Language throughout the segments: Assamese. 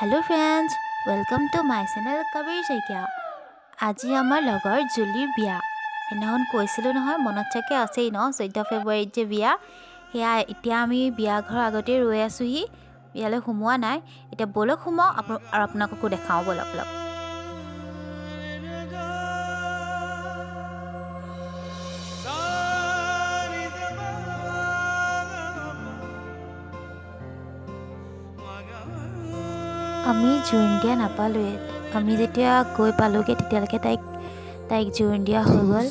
Hello' friends, welcome to my channel কবিৰ শইকীয়া। আজি আমাৰ লগৰ জুলিৰ বিয়া। সেইদিনাখন কৈছিলোঁ নহয়, মনত চাগে আছেই ন, 14 ফেব্ৰুৱাৰীত যে বিয়া। সেয়া এতিয়া আমি বিয়া ঘৰৰ আগতেই ৰৈ আছোঁহি, বিয়ালৈ সোমোৱা নাই। এতিয়া ব'লক সোমাওঁ আৰু আপোনালোককো দেখাওঁ ব'লক। আমি জোৰোণ দিয়া নাপালোঁৱে। আমি যেতিয়া গৈ পালোঁগৈ তেতিয়ালৈকে তাইক জোৰোণ দিয়া হৈ গ'ল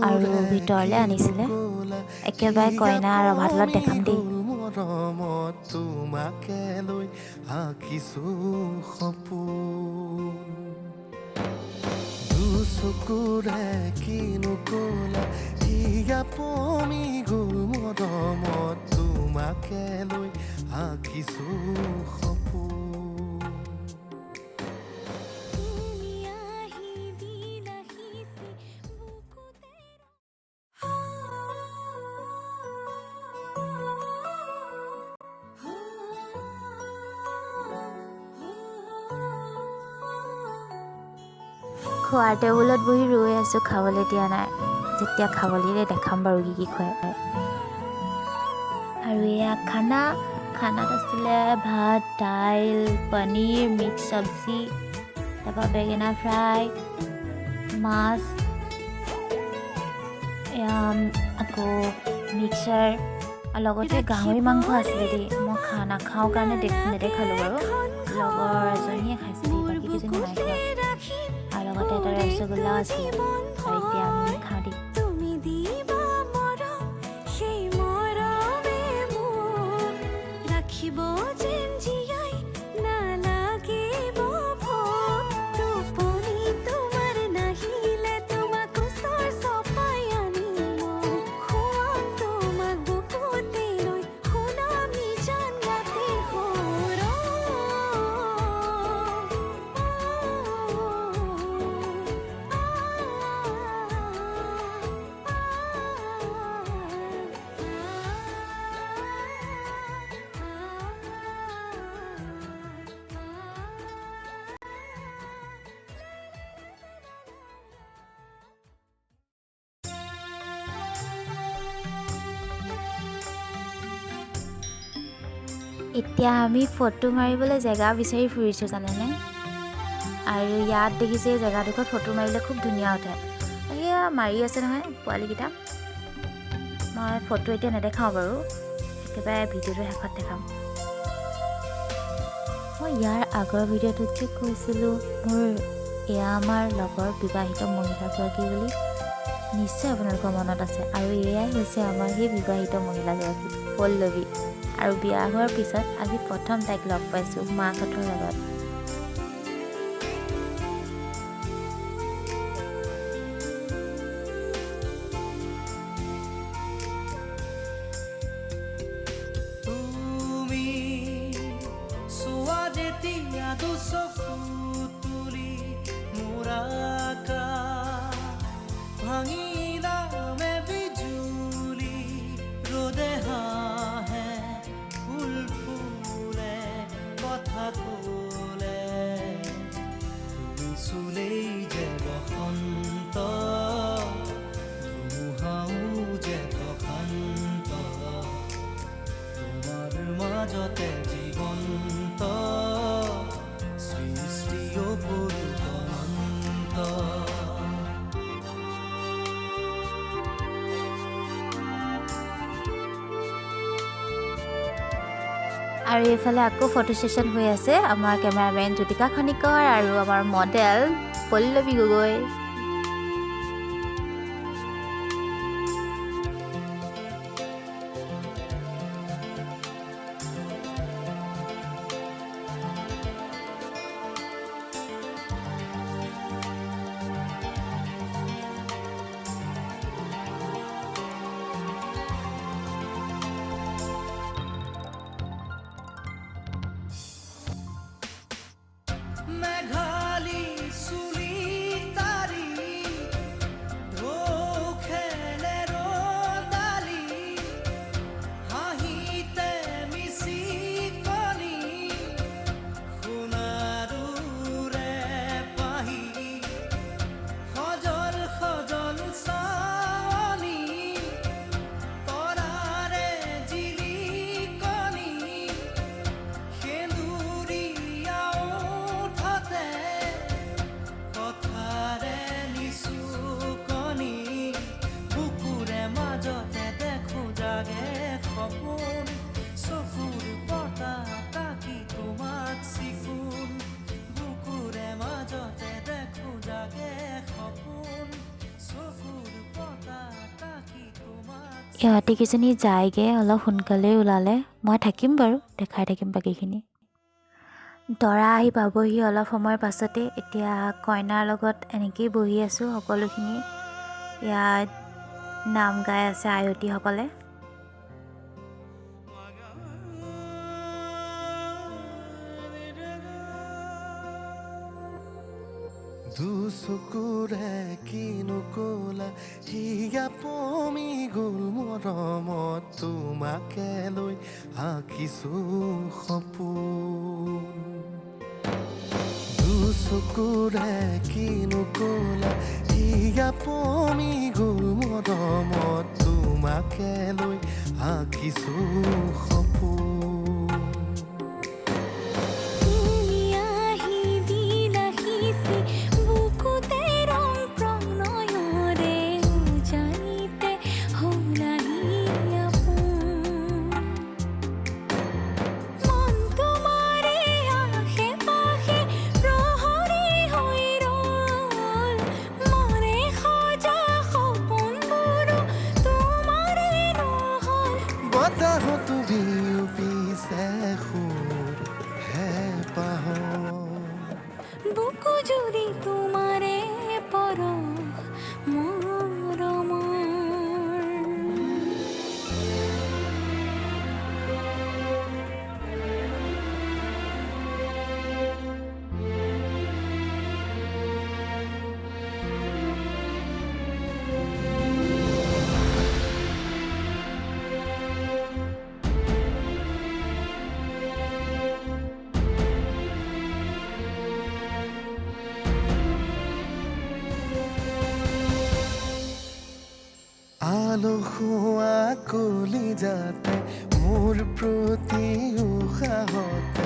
আৰু ভিতৰলৈ আনিছিলে। একেবাৰে কইনা ৰভা তলত দেখাম দেই। তোমাকে লৈ আঁকিছো সপোন দুচকুৰে কিনো কলা হিয়া পমি গ'ল মৰমত তোমাকে লৈ আঁকিছো সপোন খোৱাৰ টেবুলত বহি ৰৈ আছোঁ, খাবলৈ দিয়া নাই। যেতিয়া খাবলৈ দেখাম বাৰু কি খুৱাই। আৰু এয়া খানাত আছিলে ভাত, দাইল, পনীৰ, মিক্স চব্জি, তাৰপৰা বেঙেনা ফ্ৰাই, মাছ, আকৌ মিক্সাৰ আৰু লগতে গাহৰি মাংস আছিলে দেই। মই নাখাওঁ কাৰণে নেদেখালোঁ বাৰু। লগৰ এজনীয়ে খাইছে দেই, বাকী কেইজনী নাই খোৱা। আৰু লগতে এটা ৰসগোল্লাও আছিলে। আৰু এতিয়া আমি খাওঁ দেই। এতিয়া আমি ফটো মাৰিবলৈ জেগা বিচাৰি ফুৰিছোঁ জানেনে। আৰু ইয়াত দেখিছে জেগাডোখৰত ফটো মাৰিলে খুব ধুনীয়া উঠে। এয়া মাৰি আছে নহয় পোৱালীকেইটা। মই ফটো এতিয়া নেদেখাওঁ বাৰু, একেবাৰে ভিডিঅ'টোৰ শেষত দেখাম। মই ইয়াৰ আগৰ ভিডিঅ'টোত যে কৈছিলোঁ এয়া আমাৰ লগৰ বিবাহিত মহিলাগৰাকী বুলি, নিশ্চয় আপোনালোকৰ মনত আছে। আৰু এয়াই হৈছে আমাৰ সেই বিবাহিত মহিলাগৰাকী, পল্লৱী। আৰু বিয়া হোৱাৰ পিছত আজি প্ৰথম তাইক লগ পাইছোঁ মাকহঁতৰ লগত। তুমি চোৱা যেতিয়া দুচকু তুলি মোৰ আকাশ ভাঙিলা মে বিজুলি ৰ'দে হাঁহে ফুল ফুলে কথা ক'লে তুমি চুলেই যে বসন্ত ধুমুহাও যে প্ৰশান্ত তোমাৰ মাজতে জীৱন্ত সৃষ্টিও অনন্ত আৰু এইফালে আকৌ ফটো ছেশ্যন হৈ আছে। আমাৰ কেমেৰামেন জ্যোতিকা খনিকৰ আৰু আমাৰ মডেল পল্লৱী গগৈ। মেঘালী চুলি তাৰি ঢৌ খেলে ৰ'দালি হাঁহিতে মিচিকনি শুনা ইহঁতে কিজনী যায়গৈ অলপ সোনকালে ওলালে মই থাকিম বাৰু দেখাই থাকিম বাকীখিনি দৰা আহি পাবহি অলপ সময়ৰ পাছতে এতিয়া কইনাৰ লগত এনেকেই বহি আছোঁ সকলোখিনি ইয়াত নাম গাই আছে আয়তীসকলে দুচকুৰে কিনো কলা হিয়া পমি গ'ল মৰমত তোমাকে লৈ আঁকিছো সপোন দুচকুৰে কিনো কলা হিয়া পমি গ'ল মৰমত তোমাকে লৈ আঁকিছো সপোন বতাহতো বিয়পিছে সুৰ হে পাহৰ বুকু জুৰি তোমাৰে পৰশ মৰমৰ আলসুৱা কলিজাতে মোৰ প্ৰতি উশাহতে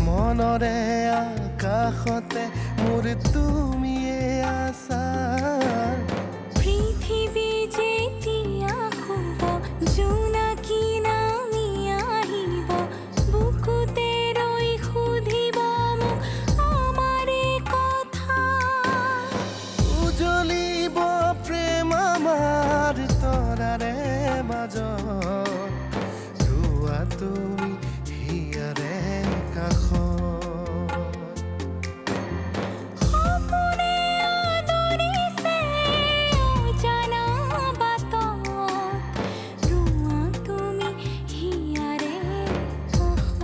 মনৰে আকাশতে মোৰ তুমিয়ে আছা পৃথিৱী যেতিয়া শুব জোনাকী নামি আহিব বুকুতে ৰৈ সুধিব মোক আমাৰে কথা উজলিব প্ৰেম আমাৰ তৰাৰে মাজত ৰোৱা তুমি হিয়াৰে কাষত সপোনে আদৰিছে অজানা বাটত ৰোৱা তুমি হিয়াৰে কাষত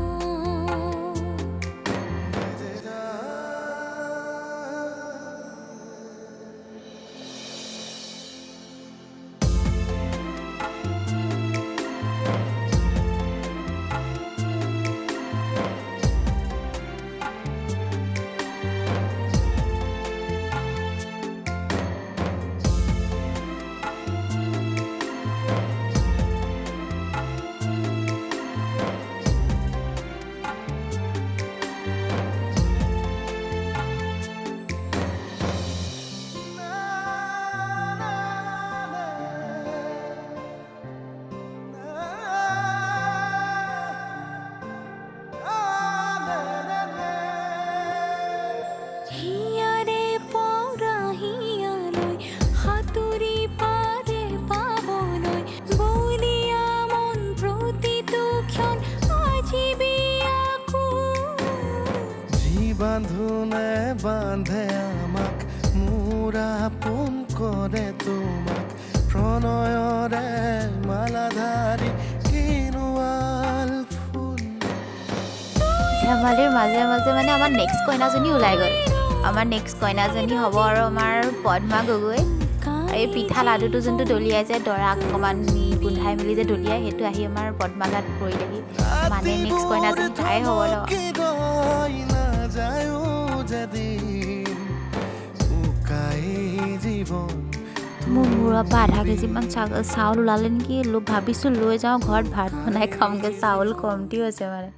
হিয়াৰে পৰা হিয়ালৈ সাঁতুৰি পাৰে পাবলৈ বলিয়া মন প্ৰতিটো ক্ষণ আজিবি আকৌ যি বান্ধোনে বান্ধে আমাক মোৰ আপোন কৰে তোমাক প্ৰণয়ৰে মালাধাৰী কিনোৱাল ফুল ধেমালিৰ মাজে মাজে মানে আমাৰ নেক্সট কইনাজনী ওলাই গ'ল আমাৰ নেক্সট কইনাজনী হ'ব আৰু আমাৰ পদ্মা গগৈ আৰু এই পিঠা লাডুটো যোনটো দলিয়াই যে দৰাক অকণমান গোন্ধাই মেলি যে দলিয়াই সেইটো আহি আমাৰ পদ্মা গাত পৰিলেহি মানে নেক্সট কইনাজনী তাই হ'ব ন ৰৈ নাযায়ো যেদিন উকাই জীৱন মোৰ মূৰৰ পৰা আধা কেজিমান চাউল ওলালে নেকি ভাবিছোঁ লৈ যাওঁ ঘৰত ভাত বনাই খামগৈ চাউল কমটি হৈছে মানে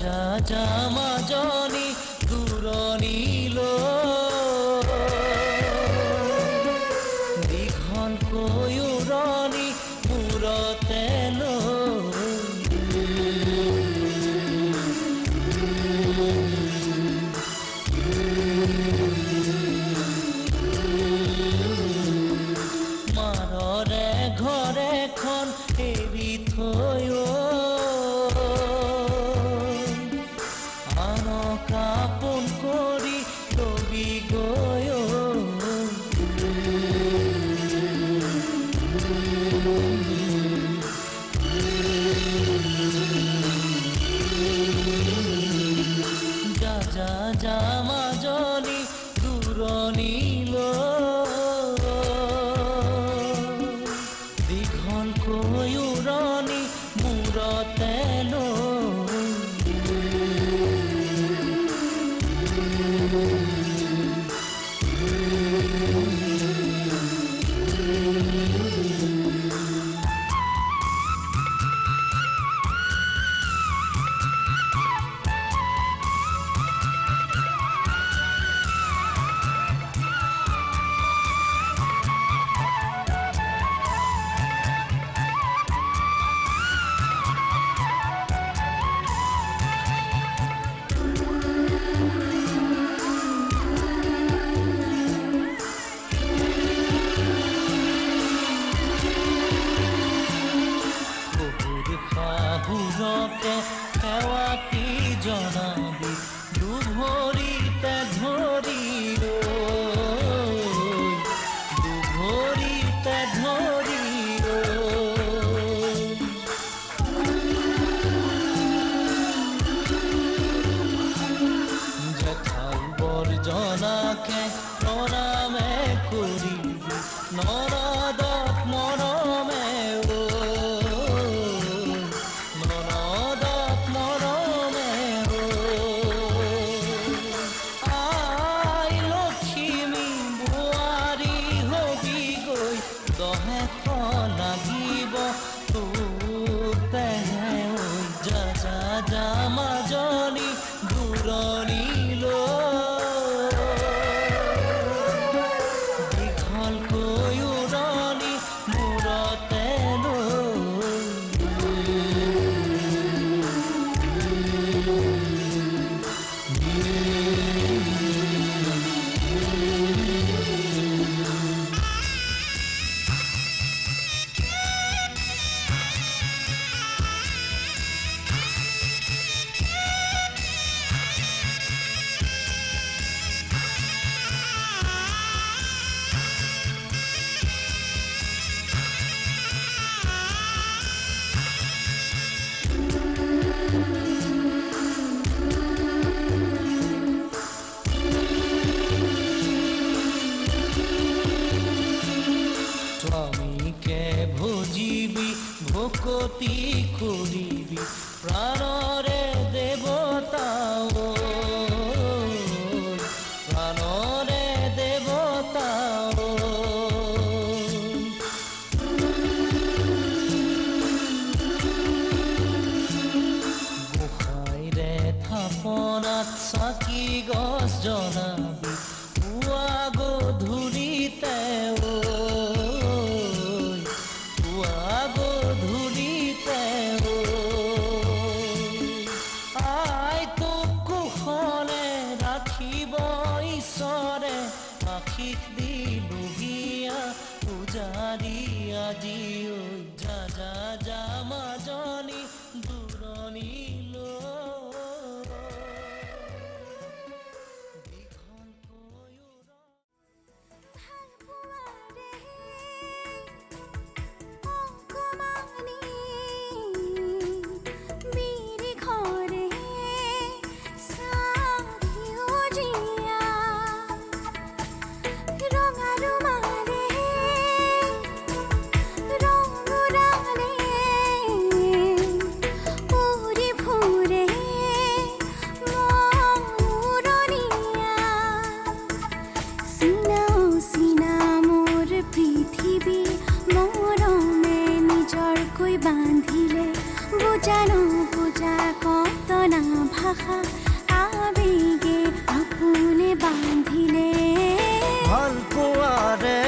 যা যা মাজনী দূৰণিলৈ দীঘলকৈ উৰণি মূৰতে মাৰৰে ঘৰ এখন এৰি থৈ আনক আপোন কৰি লবি গৈ যা যা যা মাজনী দূৰণিলৈ দীঘলকৈ উৰণি মূৰতে শাহুৰকে সেৱাতি জনাবি দুভৰিতে ধৰি দুভৰিতে ধৰি জেঠাই বৰজনাকে প্ৰণামে কৰিবি নৰদক মৰমে লাগিব তোতে যা যা যা মাজনী দূৰণিলৈ দীঘলকৈ উৰণি মূৰতে স্বামীকে ভজিবি ভকতি কৰিবি প্ৰাণৰে দেৱতা প্ৰাণৰে দেৱতা গোসাঁইৰে থাপনাত চাকি গছ জ্বলাবি পুৱা গধূলিতে গধূলিতে আই তোক কুশলে ৰাখিব ঈশ্বৰে আশীষ দিলোহিয়া পূজাৰী আজি যা যা যা মাজনী দূৰণিলৈ দীঘল ভাষা আবেগে আপোনে বান্ধিলে ভাল পোৱাৰে